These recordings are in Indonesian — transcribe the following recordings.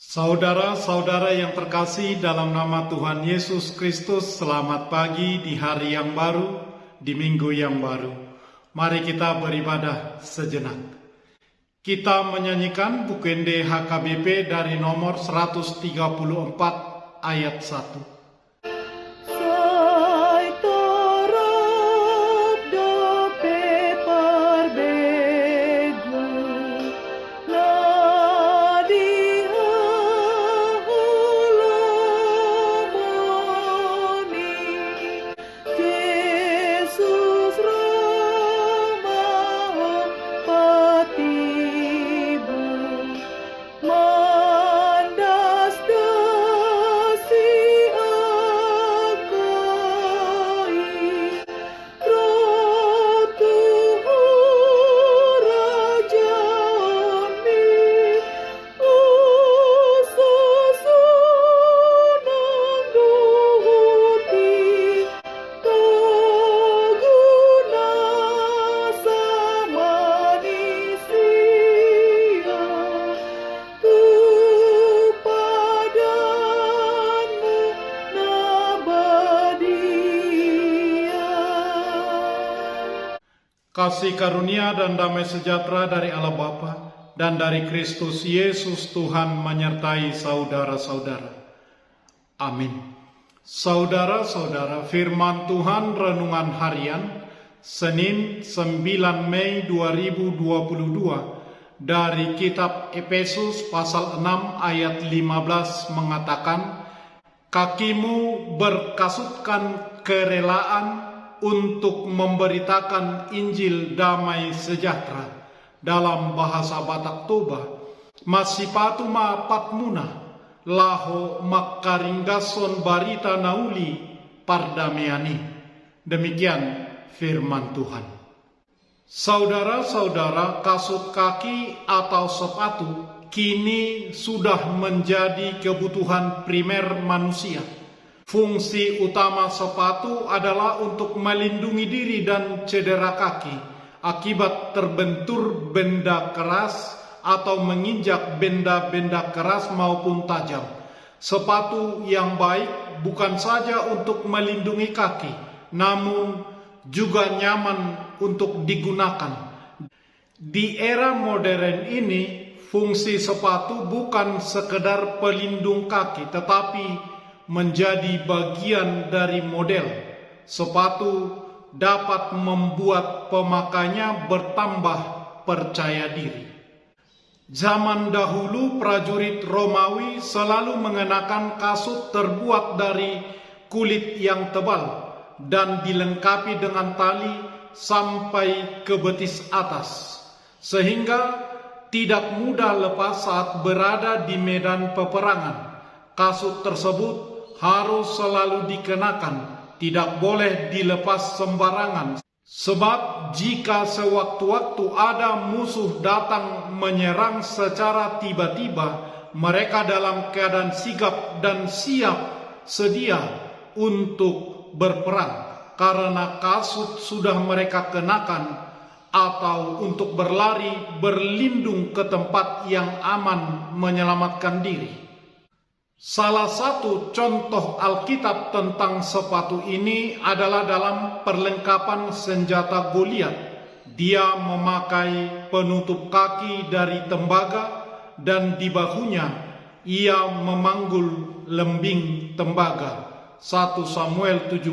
Saudara-saudara yang terkasih dalam nama Tuhan Yesus Kristus, selamat pagi di hari yang baru, di minggu yang baru. Mari kita beribadah sejenak. Kita menyanyikan Bukende HKBP dari nomor 134 ayat 1. Kasih karunia dan damai sejahtera dari Allah Bapa dan dari Kristus Yesus Tuhan menyertai saudara-saudara. Amin. Saudara-saudara, firman Tuhan renungan harian Senin 9 Mei 2022 dari kitab Efesus pasal 6 ayat 15 mengatakan, "Kakimu berkasutkan kerelaan untuk memberitakan Injil damai sejahtera." Dalam bahasa Batak Toba, masipatu ma patmuna laho makaringgason barita nauli pardameani. Demikian firman Tuhan. Saudara-saudara, kasut kaki atau sepatu kini sudah menjadi kebutuhan primer manusia. Fungsi utama sepatu adalah untuk melindungi diri dan cedera kaki akibat terbentur benda keras atau menginjak benda-benda keras maupun tajam. Sepatu yang baik bukan saja untuk melindungi kaki, namun juga nyaman untuk digunakan. Di era modern ini, fungsi sepatu bukan sekedar pelindung kaki, tetapi menjadi bagian dari model. Sepatu dapat membuat pemakainya bertambah percaya diri. Zaman dahulu prajurit Romawi selalu mengenakan kasut terbuat dari kulit yang tebal dan dilengkapi dengan tali sampai ke betis atas, sehingga tidak mudah lepas saat berada di medan peperangan. Kasut tersebut harus selalu dikenakan, tidak boleh dilepas sembarangan. Sebab jika sewaktu-waktu ada musuh datang menyerang secara tiba-tiba, mereka dalam keadaan sigap dan siap sedia untuk berperang, karena kasut sudah mereka kenakan, atau untuk berlari berlindung ke tempat yang aman menyelamatkan diri. Salah satu contoh Alkitab tentang sepatu ini adalah dalam perlengkapan senjata Goliat. Dia memakai penutup kaki dari tembaga dan di bahunya ia memanggul lembing tembaga. 1 Samuel 17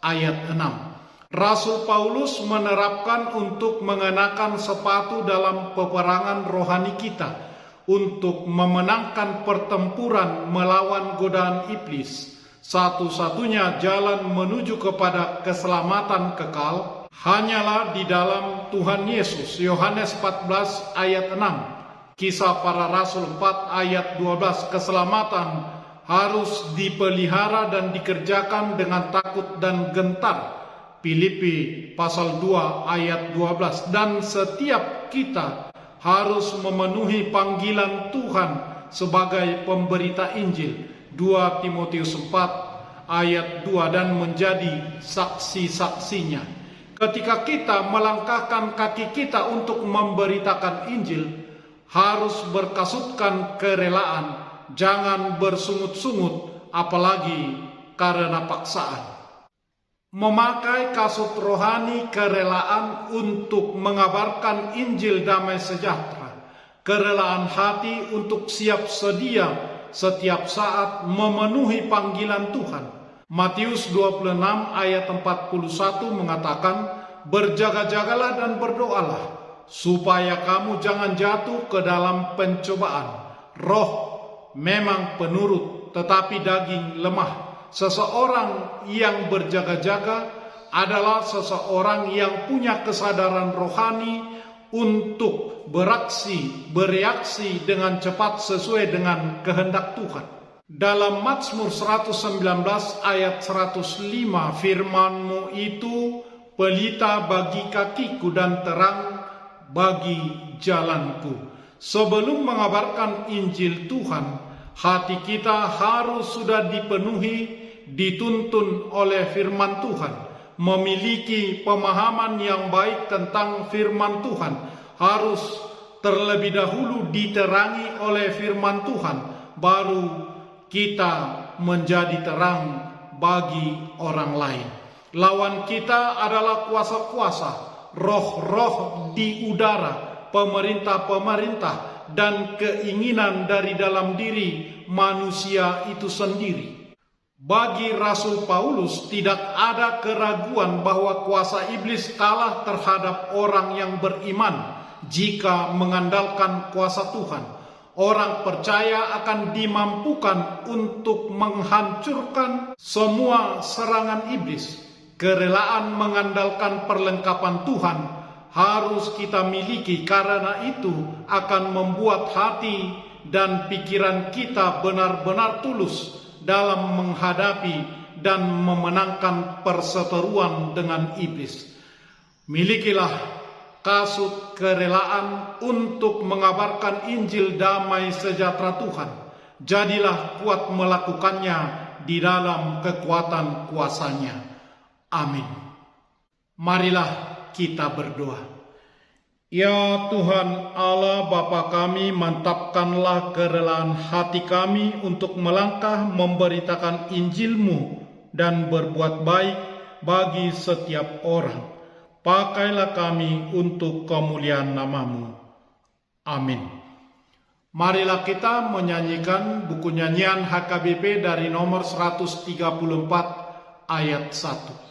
ayat 6. Rasul Paulus menerapkan untuk mengenakan sepatu dalam peperangan rohani kita, untuk memenangkan pertempuran melawan godaan iblis. Satu-satunya jalan menuju kepada keselamatan kekal hanyalah di dalam Tuhan Yesus. Yohanes 14 ayat 6. Kisah para Rasul 4 ayat 12. Keselamatan harus dipelihara dan dikerjakan dengan takut dan gentar. Filipi pasal 2 ayat 12. Dan setiap kita harus memenuhi panggilan Tuhan sebagai pemberita Injil. 2 Timotius 4 ayat 2 dan menjadi saksi-saksinya. Ketika kita melangkahkan kaki kita untuk memberitakan Injil, harus berkasutkan kerelaan, jangan bersungut-sungut, apalagi karena paksaan. Memakai kasut rohani kerelaan untuk mengabarkan Injil damai sejahtera, kerelaan hati untuk siap sedia setiap saat memenuhi panggilan Tuhan. Matius 26 ayat 41 mengatakan, berjaga-jagalah dan berdoalah, supaya kamu jangan jatuh ke dalam pencobaan. Roh memang penurut, tetapi daging lemah. Seseorang yang berjaga-jaga adalah seseorang yang punya kesadaran rohani untuk bereaksi dengan cepat sesuai dengan kehendak Tuhan. Dalam Mazmur 119 ayat 105, firman-Mu itu pelita bagi kakiku dan terang bagi jalanku. Sebelum mengabarkan Injil Tuhan, hati kita harus sudah dituntun oleh firman Tuhan, memiliki pemahaman yang baik tentang firman Tuhan, harus terlebih dahulu diterangi oleh firman Tuhan, baru kita menjadi terang bagi orang lain. Lawan kita adalah kuasa-kuasa, roh-roh di udara, pemerintah-pemerintah, dan keinginan dari dalam diri manusia itu sendiri. Bagi Rasul Paulus tidak ada keraguan bahwa kuasa iblis kalah terhadap orang yang beriman jika mengandalkan kuasa Tuhan. Orang percaya akan dimampukan untuk menghancurkan semua serangan iblis. Kerelaan mengandalkan perlengkapan Tuhan harus kita miliki, karena itu akan membuat hati dan pikiran kita benar-benar tulus dalam menghadapi dan memenangkan perseteruan dengan iblis. Milikilah kasut kerelaan untuk mengabarkan Injil damai sejahtera Tuhan. Jadilah kuat melakukannya di dalam kekuatan kuasa-Nya. Amin. Marilah kita berdoa. Ya Tuhan Allah Bapa kami, mantapkanlah kerelaan hati kami untuk melangkah memberitakan Injil-Mu dan berbuat baik bagi setiap orang. Pakailah kami untuk kemuliaan nama-Mu. Amin. Marilah kita menyanyikan buku nyanyian HKBP dari nomor 134 ayat 1.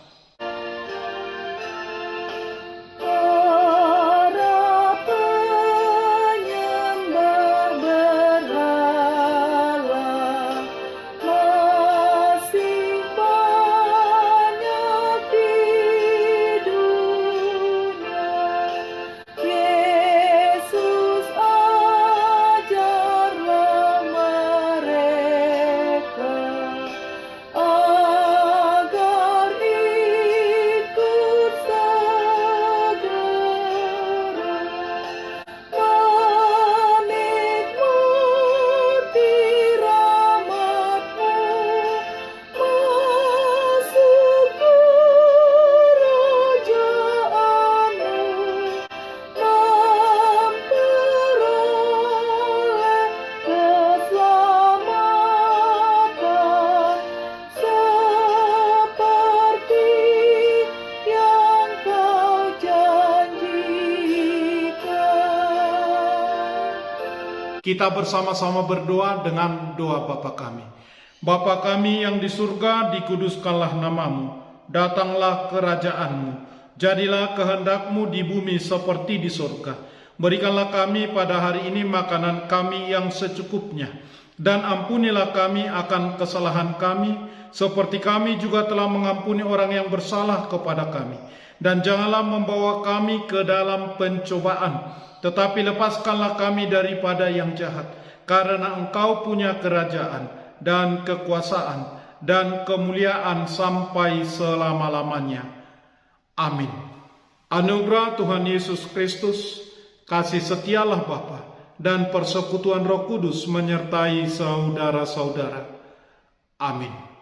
Kita bersama-sama berdoa dengan doa Bapa kami. Bapa kami yang di surga, dikuduskanlah nama-Mu. Datanglah kerajaan-Mu. Jadilah kehendak-Mu di bumi seperti di surga. Berikanlah kami pada hari ini makanan kami yang secukupnya. Dan ampunilah kami akan kesalahan kami, seperti kami juga telah mengampuni orang yang bersalah kepada kami. Dan janganlah membawa kami ke dalam pencobaan, tetapi lepaskanlah kami daripada yang jahat, karena Engkau punya kerajaan dan kekuasaan dan kemuliaan sampai selama-lamanya. Amin. Anugerah Tuhan Yesus Kristus, kasih setialah Bapa, dan persekutuan Roh Kudus menyertai saudara-saudara. Amin.